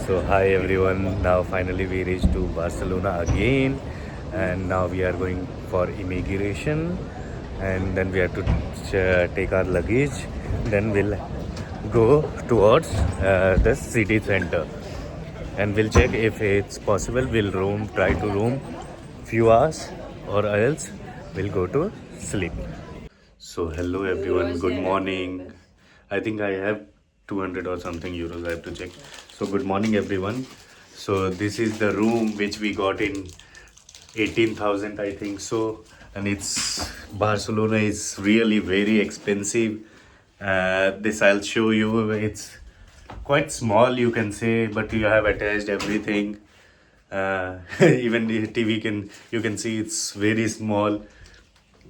So hi everyone. Now finally we reached to Barcelona again, and now we are going for immigration, and then we have to take our luggage. Then we'll go towards the city center, and we'll check if it's possible. We'll try to roam few hours, or else we'll go to sleep. So hello everyone, good morning. I think I have 200 or something euros. I have to check. So good morning everyone. So this is the room which we got in 18,000 I think so, and it's Barcelona is really very expensive. This I'll show you. It's quite small you can say, but you have attached everything. Even the TV can you can see it's very small,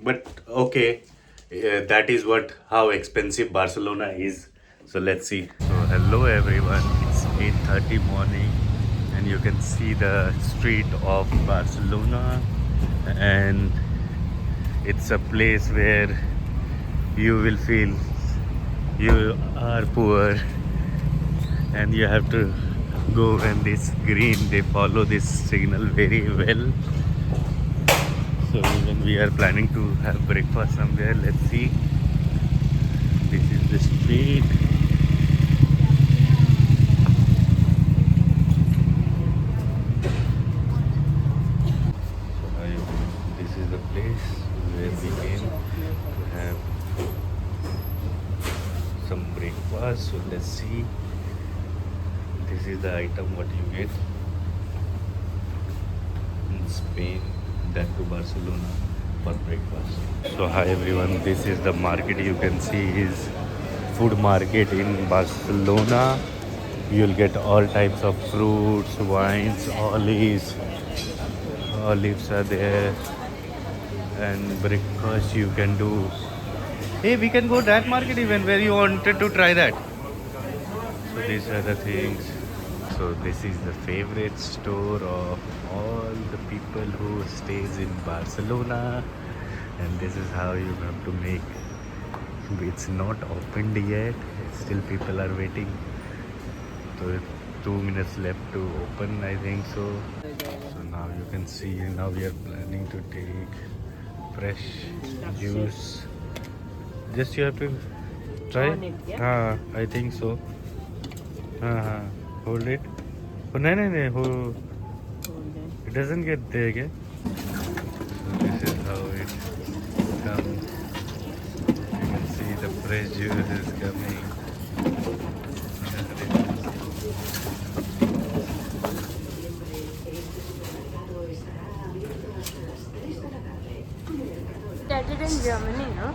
but okay, that is what how expensive Barcelona is. So let's see. So hello everyone, it's 8:30 morning, and you can see the street of Barcelona, and it's a place where you will feel you are poor, and you have to go when this green, they follow this signal very well. So even we are planning to have breakfast somewhere. Let's see. This is the street. So this is the place where we came to have some breakfast. So let's see. This is the item what you get in Spain, that to Barcelona for breakfast. So hi everyone, this is the market. You can see is food market in Barcelona. You'll get all types of fruits, wines, olives. Olives are there, and breakfast you can do. Hey, we can go that market even where you wanted to try that. So these are the things. So this is the favorite store of all the people who stays in Barcelona, and this is how you have to make. It's not opened yet. Still people are waiting. So 2 minutes left to open, I think so. So now you can see. Now we are planning to take fresh juice. Just you have to try. I think so. Hold it. Oh, no. It doesn't get there again. So this is how it comes. You can see the fresh juice is coming. Started in Germany, no?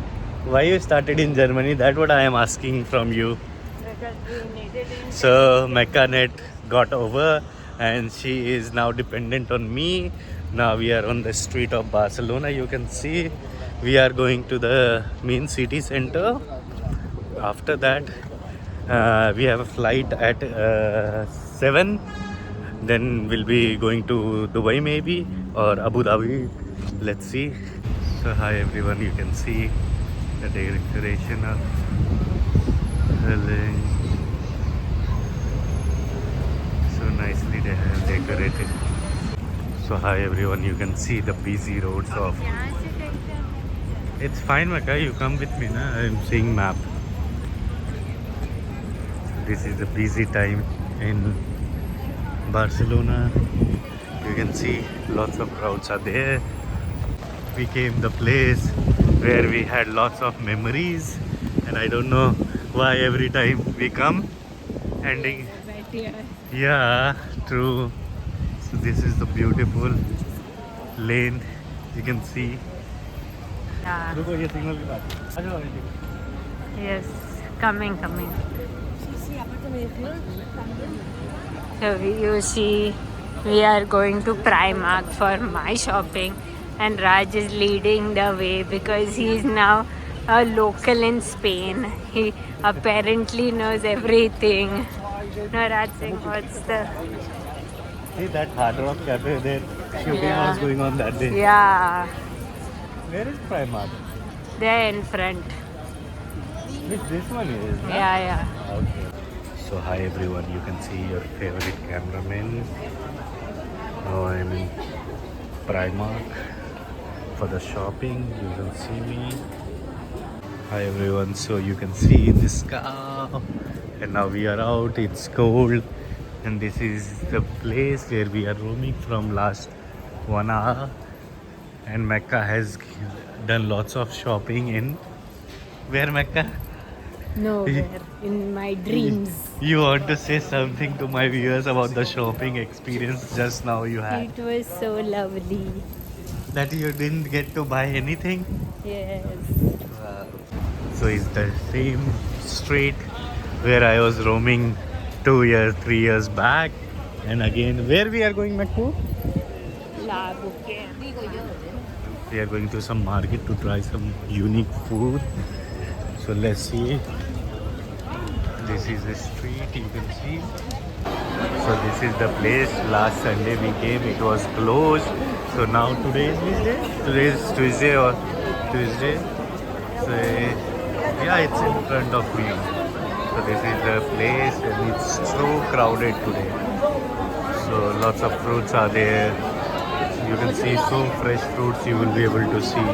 Why you started in Germany? That's what I am asking from you. Because we needed it. So Meccanet got over, and she is now dependent on me. Now we are on the street of Barcelona. You can see we are going to the main city center. After that, we have a flight at 7. Then we'll be going to Dubai maybe, or Abu Dhabi. Let's see. So hi everyone, you can see the decoration of Helen. So nicely they have decorated. So hi everyone, you can see the busy roads of. It's fine, Maka. You come with me, na? I'm seeing map. This is the busy time in Barcelona. You can see lots of crowds are there. We came the place where we had lots of memories, and I don't know why every time we come ending. Yeah, true. So this is the beautiful lane. You can see. Yeah. Yes, coming. So you see, we are going to Primark for my shopping, and Raj is leading the way because he is now a local in Spain. He apparently knows everything. No, Raj Singh, what's the... See that Hard Rock Cafe there? Shooting Yeah. was going on that day. Yeah, Where is Primark? they're in front. Which this one is? Huh? Yeah. Okay. So hi everyone, you can see your favorite cameraman. Now I'm in Primark for the shopping. You can see me. Hi everyone, so you can see this cow, and now we are out. It's cold, and this is the place where we are roaming from last 1 hour. And Mecca has done lots of shopping in where Mecca? Nowhere in my dreams. You want to say something to my viewers about the shopping experience just now you had? It was so lovely. That you didn't get to buy anything? Yes. Wow. So it's the same street where I was roaming 2 years, 3 years back. And again, where we are going, Makku? La Bouquet. We are going to some market to try some unique food. So let's see. This is the street, you can see. So this is the place. Last Sunday we came, it was closed. So now today is which day? Today is Tuesday or Tuesday. So yeah, it's in front of me. So this is the place and it's so crowded today. So lots of fruits are there. You can see so fresh fruits you will be able to see.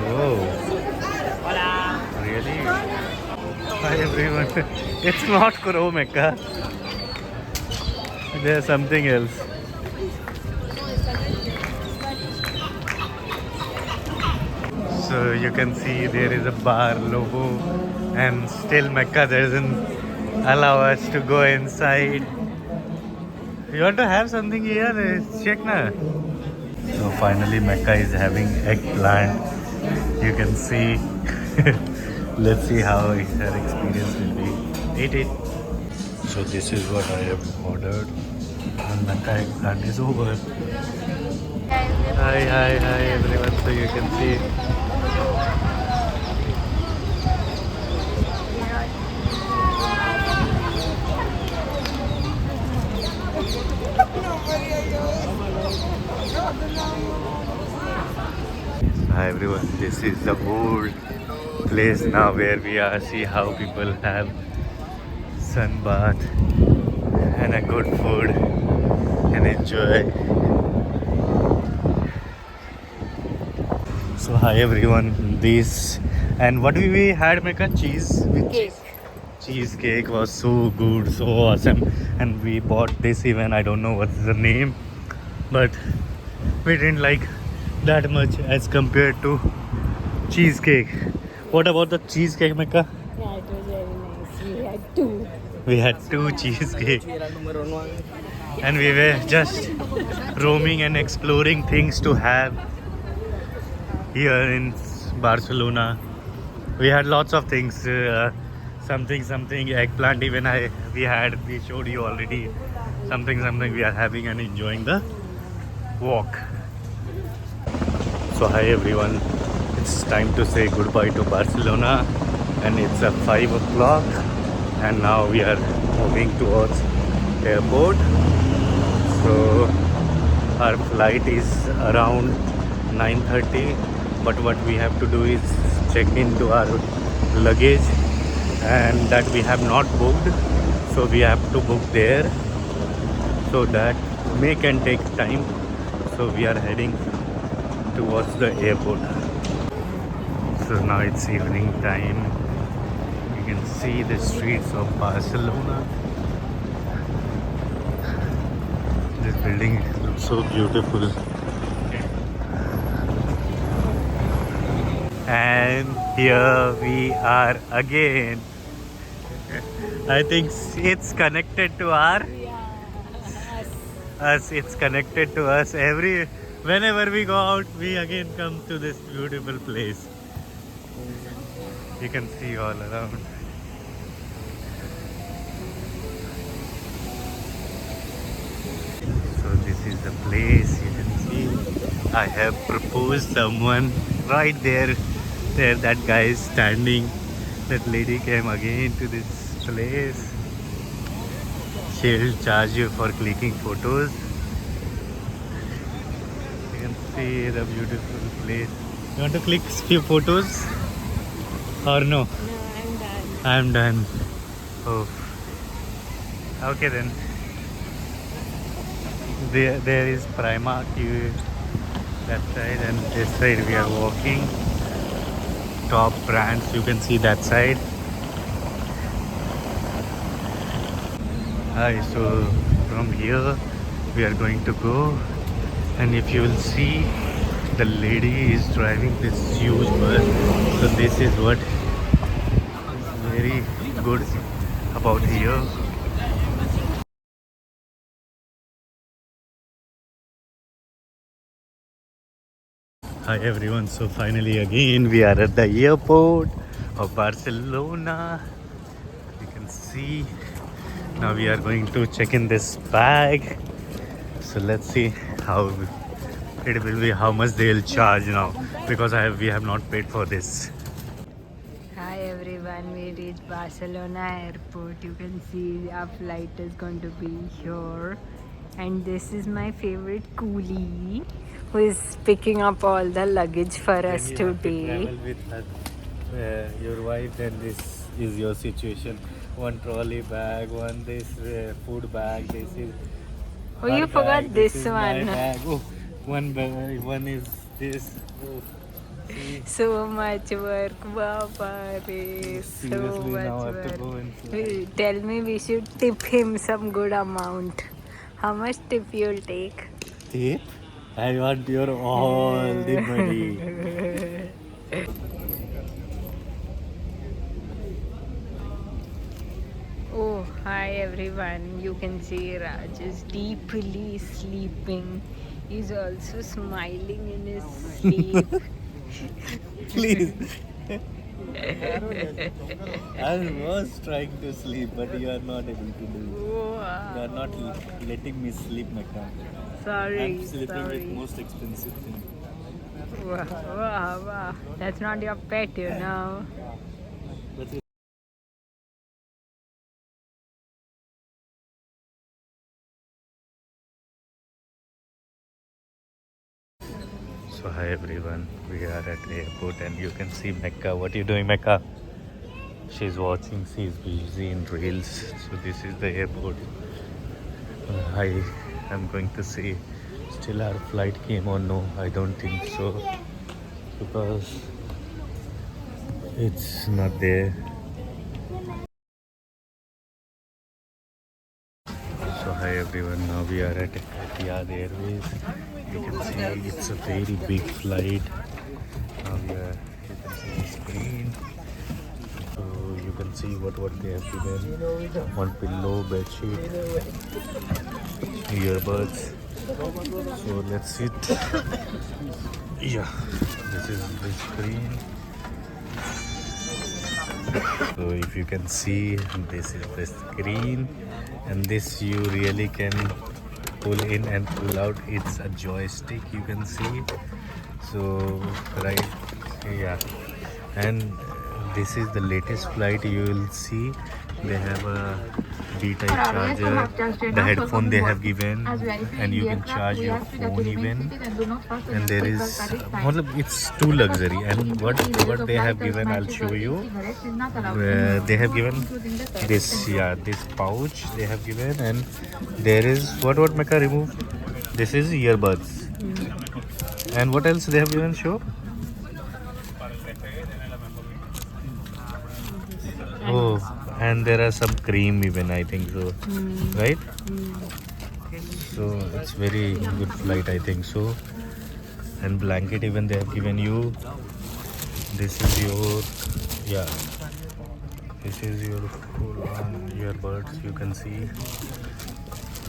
Whoa. Really? Hi everyone. It's not Crow Mecca. There's something else. So you can see there is a bar logo, and still Mecca doesn't allow us to go inside. You want to have something here? Check na. So finally Mecca is having eggplant. You can see. Let's see how her experience will be. Eat it. So this is what I have ordered. And Mecca eggplant is over. Hi everyone. So you can see. Hi everyone. This is the old place now where we are. See how people have sun bath and a good food and enjoy. So hi everyone, this and what we had, Mecca? Cheese with Cake. cheesecake was so good, so awesome, and we bought this even. I don't know what's the name, but we didn't like that much as compared to cheesecake. What about the cheesecake, Mecca? Yeah, it was very nice. We had two. We had two cheesecake, and we were just roaming and exploring things to have here in Barcelona. We had lots of things, something eggplant. Even we showed you already something we are having and enjoying the walk. So hi everyone, it's time to say goodbye to Barcelona, and it's 5 o'clock, and now we are moving towards airport. So our flight is around 9:30, but what we have to do is check into our luggage, and that we have not booked, so we have to book there, so that can take time. So we are heading towards the airport. So now it's evening time. You can see the streets of Barcelona. This building looks so beautiful. And here we are again. I think it's connected to our us. It's connected to us. Whenever we go out, we again come to this beautiful place. You can see all around. So this is the place. You can see I have proposed someone right there. There that guy is standing. That lady came again to this place. She'll charge you for clicking photos. You can see the beautiful place. You want to click few photos or no? No, I'm done. I'm done. Oh, Okay then. There is Primark that side, and this side we are walking. Top brands you can see that side. Hi, so from here we are going to go, and if you will see, the lady is driving this huge bus. So this is what very good about here. Hi everyone, so finally again we are at the airport of Barcelona. You can see now we are going to check in this bag. So let's see how it will be, how much they'll charge now, because we have not paid for this. Hi everyone, we reached Barcelona airport. You can see our flight is going to be here. And this is my favorite coolie who is picking up all the luggage for Then us you have to today. travel with your wife, then this is your situation. One trolley bag, one this food bag, this is Oh, her you forgot bag, this this is my one. bag. Oh, one bag, one is this. Oh, see, So much work, Baba re. So seriously now much I have to work. go and fly. Tell me we should tip him some good amount. How much tip you'll take? Tip? I want your all the money. Oh, hi everyone. You can see Raj is deeply sleeping. He's also smiling in his sleep. Please. I was trying to sleep, but you are not able to do. You are Wow. not letting me sleep, Mecca. I'm Sorry, sleeping with sorry. most expensive thing. Wow, wow, wow. That's not your pet, you know. But so hi everyone, we are at the airport and you can see Mecca. What are you doing, Mecca? She's watching, she's busy in reels. So this is the airport. I am going to see still our flight came or no. I don't think so, because it's not there. So hi everyone, now we are at Etihad Airways. You can see it's a very big flight. Now you can see the screen. So you can see what they have given. One pillow, bed sheet, earbuds. So let's sit. Yeah, this is the screen. So if you can see, this is the screen, and this you really can pull in and pull out. It's a joystick, you can see. So right, yeah, and this is the latest flight. You will see they have a B-type charger, the headphone they have given, and you can charge your phone even. And there is, it's too luxury. And what they have given, I'll show you. They have given this, yeah, this pouch they have given, and there is what Mecca remove. This is earbuds, and what else they have given? Show. Oh, and there are some cream even, I think so, right? So it's very good flight, I think so. And blanket even they have given you. This is your, yeah, this is your full on earbuds, you can see,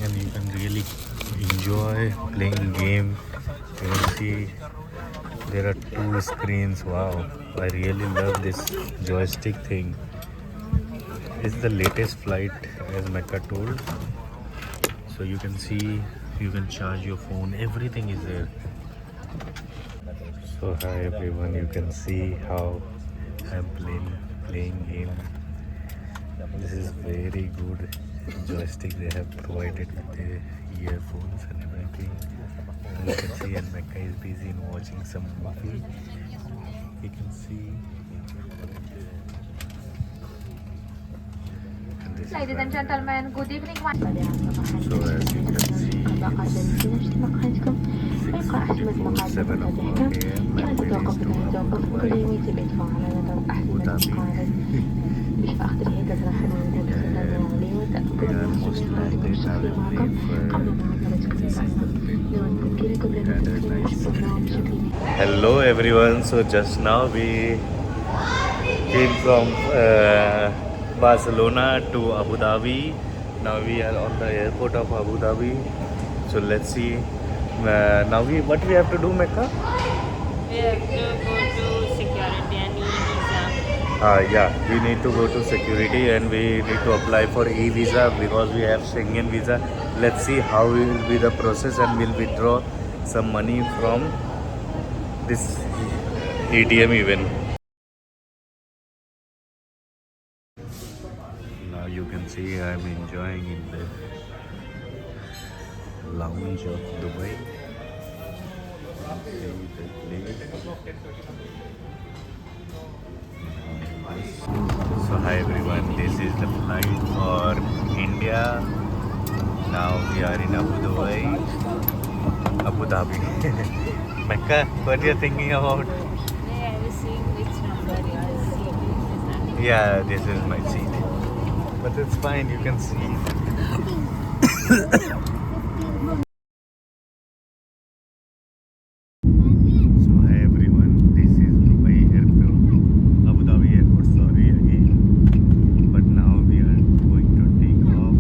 and you can really enjoy playing game. You can see there are two screens. Wow, I really love this joystick thing. It's the latest flight, as Mecca told. So you can see, you can charge your phone, everything is there. So hi everyone, you can see how I'm playing game. This is very good joystick they have provided with the earphones and everything. And you can see, and Mecca is busy in watching some movie. You can see, and this is Ladies and gentlemen, good evening. so as you can see, it's 7 o'clock a.m. and we reached to Abu Dhabi. And we are almost landed. Now we pray for this is the plane. We had a nice stay. Hello everyone. So just now we came from Barcelona to Abu Dhabi. Now we are on the airport of Abu Dhabi. So let's see. Now what we have to do, Mecca? We have to go to security and e-visa. Yeah, we need to go to security and we need to apply for e-visa because we have Schengen visa. Let's see how will be the process and we'll withdraw some money from this ATM even. Now you can see I'm enjoying in the lounge of Dubai. See the place. So hi everyone, this is the flight for India. Now we are in Abu Dhabi. Mecca, what are you thinking about? I was seeing which number yours is. Yeah, this is my seat. But it's fine, you can see. So hi everyone, this is Dubai Airport, Abu Dhabi Airport, sorry again. But now we are going to take off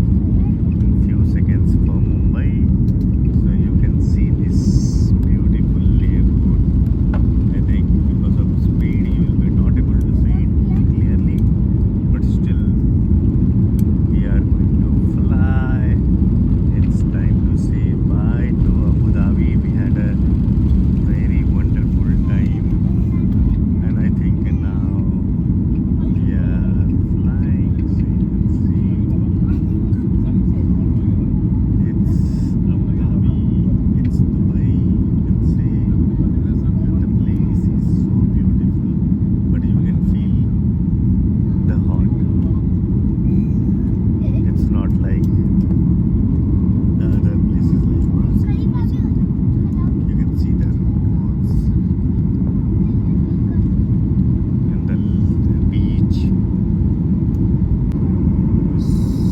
in few seconds for Mumbai. So you can see this beautiful airport. I think because of speed you will be not able to see it clearly. But still we are going to fly. It's time to say bye to Abu Dhabi. We had a very wonderful time and I think now we are flying, so you can see it's Abu Dhabi, it's Dubai, you can see the place is so beautiful but you can feel the hot. It's not like the other places like Barcelona. You can see the roads and the beach.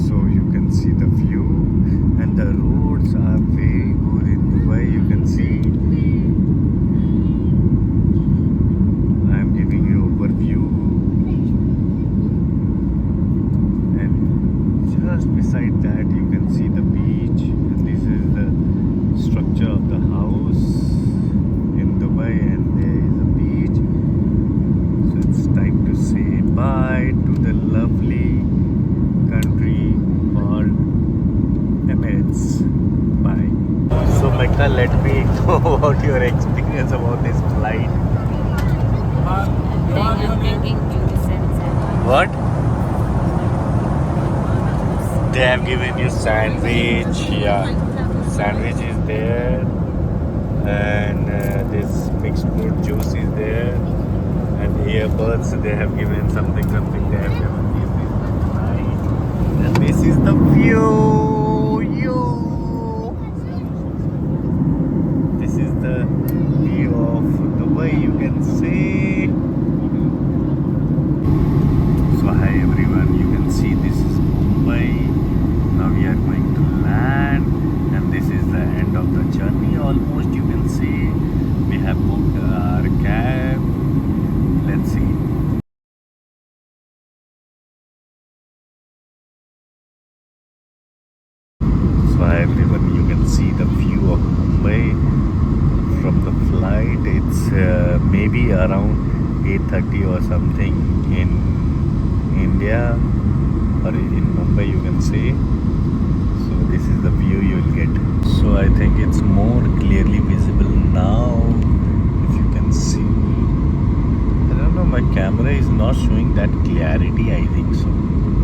So you can see the view and the roads are very good in Dubai. You can see I am giving you overview and just beside that you can see the beach and this is the structure of the house in Dubai and there is a beach. So it's time to say bye to the lovely country called Emirates. Bye. So Mecca, let me know about your experience about this flight. I'm thinking juice and salad. What? They have given you sandwich. Yeah, sandwich is there, and this mixed fruit juice is there, and earbuds. They have given something. They have given this is the night, and this is the view. This is the view of Dubai. You can see. So hi everyone, you can see this is Mumbai. Now we are going to land and this is the end of the journey almost. You can see we have booked our cab. Let's see. So hi everyone, you can see the view of Mumbai from the flight. It's maybe around 8:30 or something in India or in Mumbai, you can say. So this is the view you will get. So I think it's more clearly visible now. If you can see, I don't know, my camera is not showing that clarity, I think so.